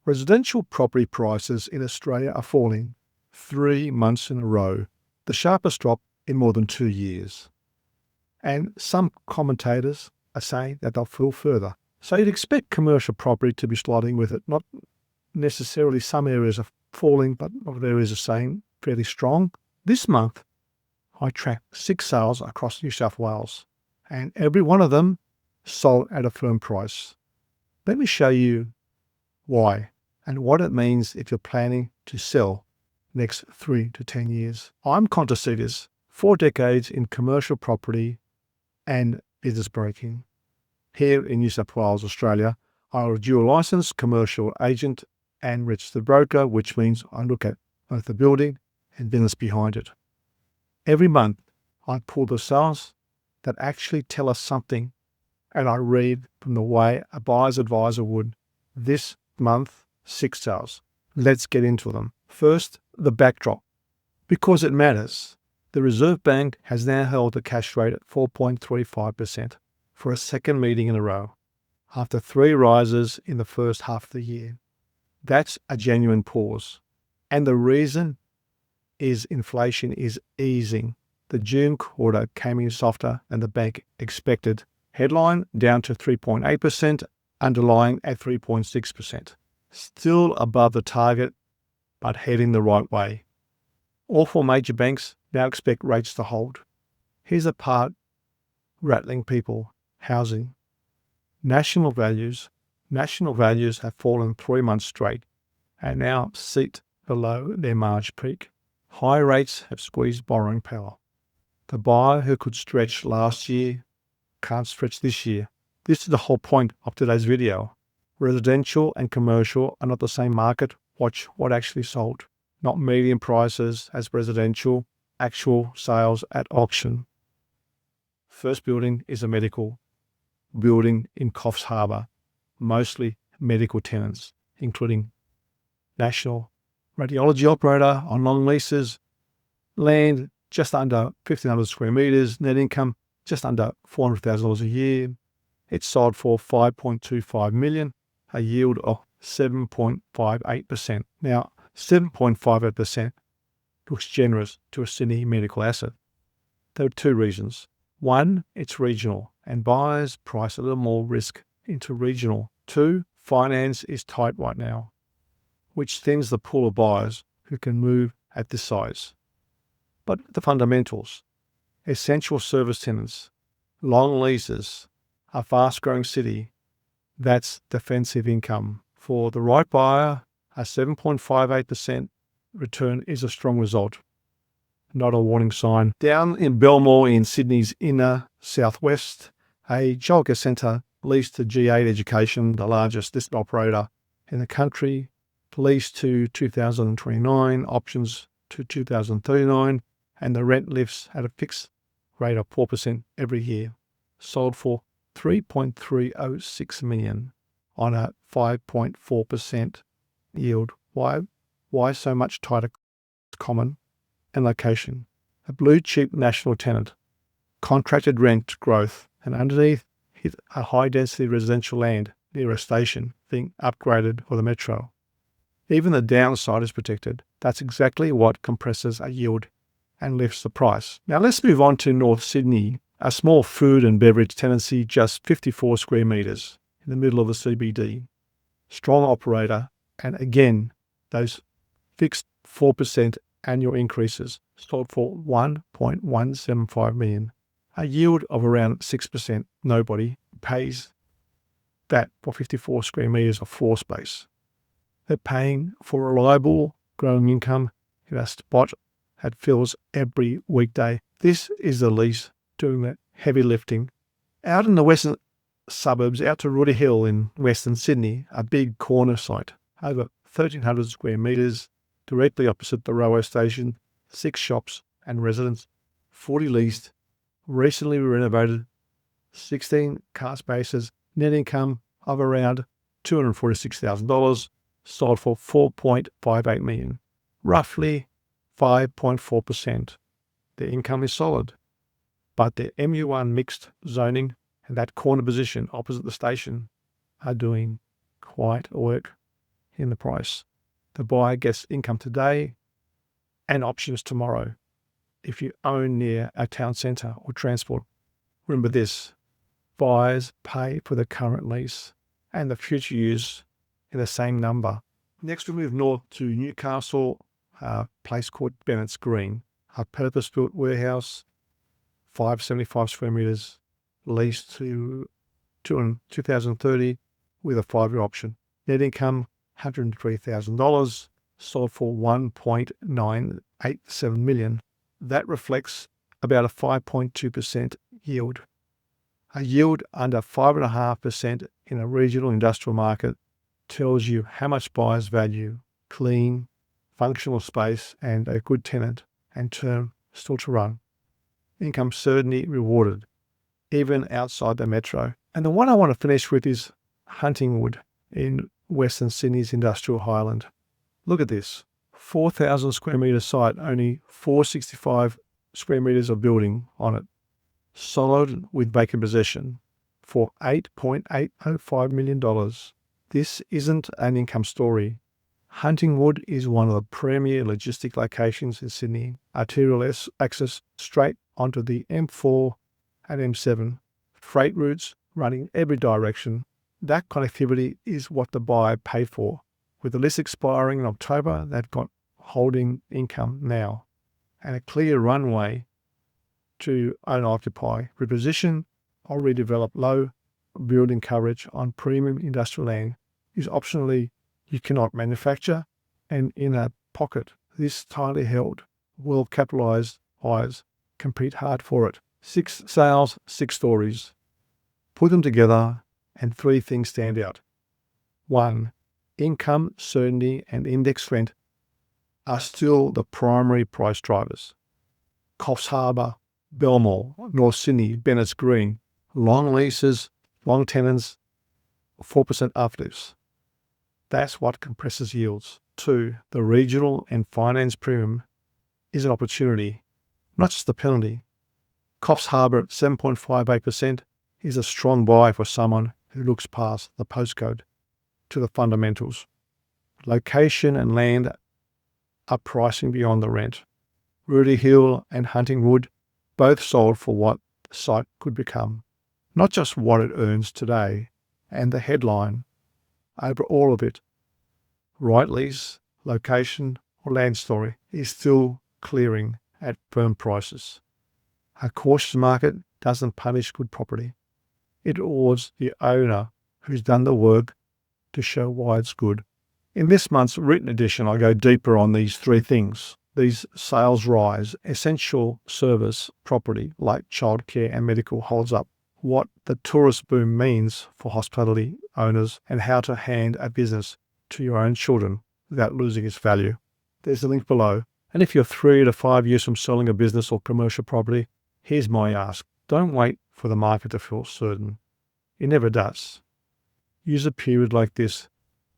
Residential property prices in Australia are falling 3 months in a row, the sharpest drop in more than 2 years. And some commentators are saying that they'll fall further. So you'd expect commercial property to be sliding with it. Not necessarily some areas are falling, but other areas are staying fairly strong. This month, I tracked 6 sales across New South Wales, and every one of them sold at a firm price. Let me show you why and what it means if you're planning to sell next 3 to 10 years. I'm Contasitas, 4 decades in commercial property and business broking. Here in New South Wales, Australia, I'm a dual licensed commercial agent and registered broker, which means I look at both the building and business behind it. Every month, I pull the sales that actually tell us something, and I read from the way a buyer's advisor would. This month, 6 sales. Let's get into them. First, the backdrop. Because it matters, the Reserve Bank has now held the cash rate at 4.35% for a second meeting in a row, after 3 rises in the first half of the year. That's a genuine pause. And the reason is inflation is easing. The June quarter came in softer than the bank expected. Headline down to 3.8%, underlying at 3.6%. Still above the target, but heading the right way. All 4 major banks now expect rates to hold. Here's the part rattling people. Housing. National values have fallen 3 months straight and now sit below their March peak. High rates have squeezed borrowing power. The buyer who could stretch last year can't stretch this year. This is the whole point of today's video. Residential and commercial are not the same market. Watch what actually sold. Not median prices as residential, actual sales at auction. First building is a medical building in Coffs Harbour, mostly medical tenants, including national radiology operator on long leases, land just under 1,500 square metres, net income just under $400,000 a year. It sold for $5.25 million, a yield of 7.58%. Now, 7.58% looks generous to a Sydney medical asset. There are 2 reasons. One, it's regional, and buyers price a little more risk into regional. 2, finance is tight right now, which thins the pool of buyers who can move at this size. But the fundamentals, essential service tenants, long leases, a fast-growing city, that's defensive income. For the right buyer, a 7.58% return is a strong result, not a warning sign. Down in Belmore in Sydney's inner southwest, a childcare centre leased to G8 Education, the largest listed operator in the country, leased to 2029, options to 2039, and the rent lifts at a fixed rate of 4% every year. Sold for $3.306 million on a 5.4% yield. Why so much tighter? Common and location. A blue chip national tenant, contracted rent growth, and underneath hit a high density residential land near a station being upgraded for the metro. Even the downside is protected. That's exactly what compresses a yield and lifts the price. Now let's move on to North Sydney, a small food and beverage tenancy, just 54 square metres in the middle of the CBD. Strong operator, and again, those fixed 4% annual increases sold for $1.175 million. A yield of around 6%. Nobody pays that for 54 square metres of floor space. They're paying for reliable growing income in a spot that fills every weekday. This is the lease doing that heavy lifting. Out in the western suburbs, out to Rooty Hill in Western Sydney, a big corner site, over 1,300 square metres, directly opposite the railway station, 6 shops and residents, 40 leased, recently renovated, 16 car spaces, net income of around $246,000, sold for $4.58 million, roughly 5.4%. The income is solid, but the MU1 mixed zoning and that corner position opposite the station are doing quite work. in the price. The buyer gets income today and options tomorrow if you own near a town centre or transport. Remember this, buyers pay for the current lease and the future use in the same number. Next, we move north to Newcastle, a place called Bennetts Green, a purpose-built warehouse, 575 square metres, leased to 2030 with a 5-year option. Net income, $103,000, sold for $1.987 million. That reflects about a 5.2% yield. A yield under 5.5% in a regional industrial market tells you how much buyers value clean, functional space and a good tenant and term still to run. Income certainty rewarded, even outside the metro. And the one I want to finish with is Huntingwood in Western Sydney's industrial highland. Look at this, 4,000 square metre site, only 465 square metres of building on it. Solid with vacant possession for $8.805 million. This isn't an income story. Huntingwood is one of the premier logistic locations in Sydney. Arterial access straight onto the M4 and M7. Freight routes running every direction. That connectivity is what the buyer paid for. With the lease expiring in October, they've got holding income now and a clear runway to own-occupy, reposition or redevelop low building coverage on premium industrial land is optionally you cannot manufacture, and in a pocket, this tightly held, well-capitalised buyers compete hard for it. 6 sales, 6 stories. Put them together and 3 things stand out. 1. Income, certainty and index rent are still the primary price drivers. Coffs Harbour, Belmore, North Sydney, Bennetts Green, long leases, long tenants, 4% uplifts. That's what compresses yields. 2. The regional and finance premium is an opportunity, not just a penalty. Coffs Harbour at 7.58% is a strong buy for someone who looks past the postcode to the fundamentals. Location and land are pricing beyond the rent. Rooty Hill and Huntingwood both sold for what the site could become, not just what it earns today. And the headline over all of it, right lease, location or land story, is still clearing at firm prices. A cautious market doesn't punish good property. It awards the owner who's done the work to show why it's good. In this month's written edition, I go deeper on these 3 things. These sales rise, essential service property like childcare and medical holds up, what the tourist boom means for hospitality owners, and how to hand a business to your own children without losing its value. There's a link below. And if you're 3 to 5 years from selling a business or commercial property, here's my ask. Don't wait for the market to feel certain. It never does. Use a period like this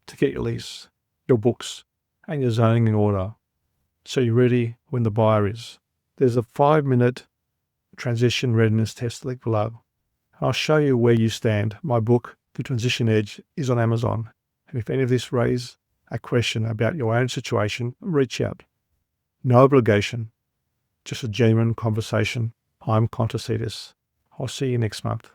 to get your lease, your books, and your zoning in order, so you're ready when the buyer is. There's a 5-minute transition readiness test link below. I'll show you where you stand. My book, The Transition Edge, is on Amazon. And if any of this raises a question about your own situation, reach out. No obligation, just a genuine conversation. I'm Contacetus. I'll see you next month.